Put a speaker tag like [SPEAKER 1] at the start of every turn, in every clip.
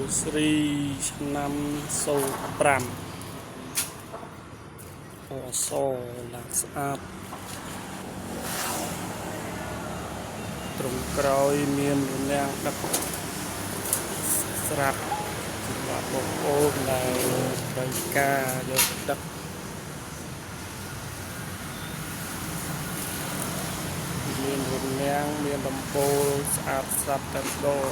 [SPEAKER 1] Mongol Sri ឆ្នាំ05អសឡើងស្អាតត្រង់ក្រោយមានរនាំងដឹកស្រាប់សម្រាប់បងប្អូនដែលត្រូវការយកដឹកមានរនាំងមានដំបូលស្អាតស្រាប់តែម្ដង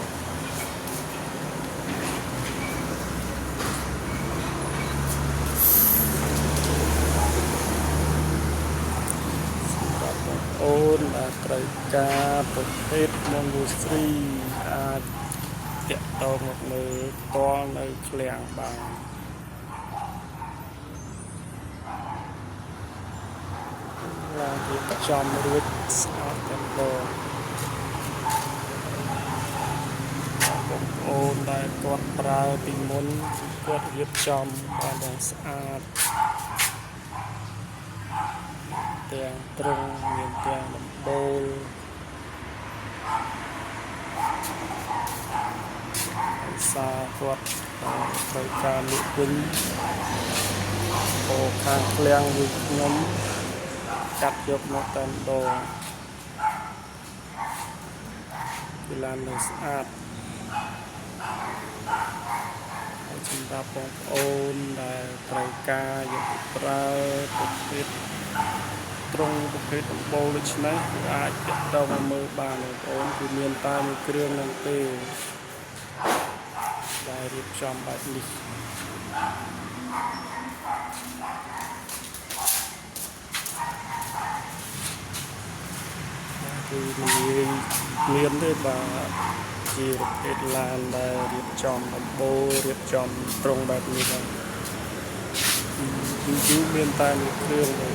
[SPEAKER 1] អូនដែលត្រូវការប្រភេទ Mongol Sri អាចតាក់ទងមកមើលផ្ទាល់នៅឃ្លាំងបានឡានរៀបចំរួចស្អាតតែម្ដងបងប្អូនដែលគាត់ប្រើពីមុនគាត់រៀបចំបានយ៉ាងស្អាតទាំងត្រង់មានទាំងដំបូលសាគាត់ត្រូវការលក់វិញអូខាងឃ្លាំងវិញខ្ញុំកាត់យកមកតែម្ដងពីឡាននៅស្អាតសម្រាប់បងប្អូនដែលត្រូវការយកទៅប្រើប្រភេទត្រង់ប្រភេទដំបូលដូច្នេះគឺអាចតាក់ទងមកមើលបានបងប្អូនគឺមានតែមួយគ្រឿងហ្នឹងទេដែលរៀបចំបែបនេះគឺមានទេបាទជាប្រភេទឡានដែលរៀបចំដំបូលរៀបចំត្រង់បែបនេះហ្នឹងគឺមានតែមួយគ្រឿងទេ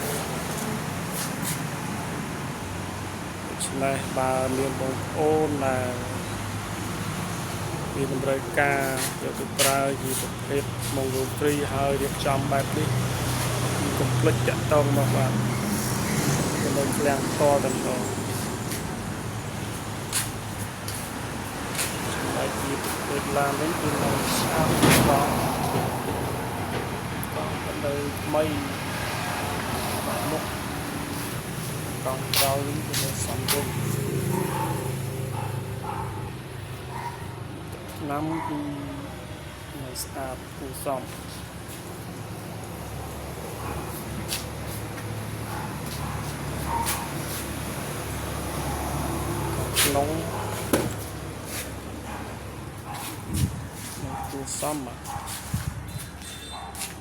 [SPEAKER 1] នេះបើមានបងប្អូនដែលមានតម្រូវការយកទៅប្រើជាប្រភេទ Mongol Sri ហើយរៀបចំបែបនេះគឺកុំភ្លេចតាក់ទងមកបាទទៅលើឃ្លាំងតតែម្ដងហើយជាប្រភេទឡាននេះគឺនៅស្អាតបងនៅថ្មីមុខកង់ក្រោយវិញគឺនៅសំរុំឆ្នាំគឺនៅស្អាតគួរសមក្នុងគួរសម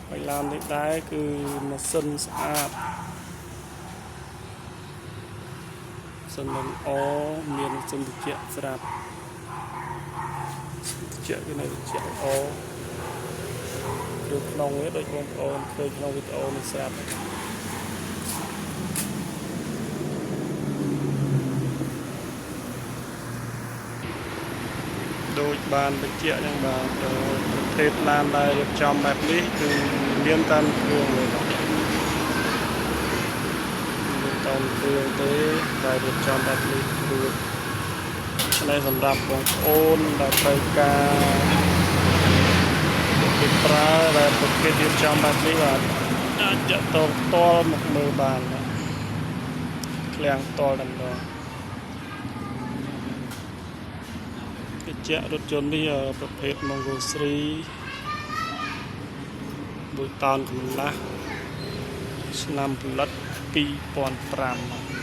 [SPEAKER 1] ហើយឡាននេះដែរគឺម៉ាស៊ីនស្អាតសិននឹងអមានសិនតិចស្រាប់តិចគឺនៅតិចអគឺក្នុងវាដូចបងប្អូនឃើញក្នុងវីដេអូនេះស្រាប់ដូចបានបញ្ជាក់យ៉ាងបាទប្រភេទឡានដែលរៀបចំបែបនេះគឺមានតាមគ្រឿងទេតាមគ្រឿងទេដែលរៀបចំបែបនេះគឺនេះសម្រាប់បងប្អូនដែលត្រូវការពីប្រើដែលប្រភេទរៀបចំបែបនេះបាទអាចចាក់តងផ្ទាល់មកមើលបានឃ្លាំងផ្ទាល់តែម្ដងជារថយន្តនេះប្រភេទ Mongol Sri 1 តោនកន្លះឆ្នាំផលិត 2005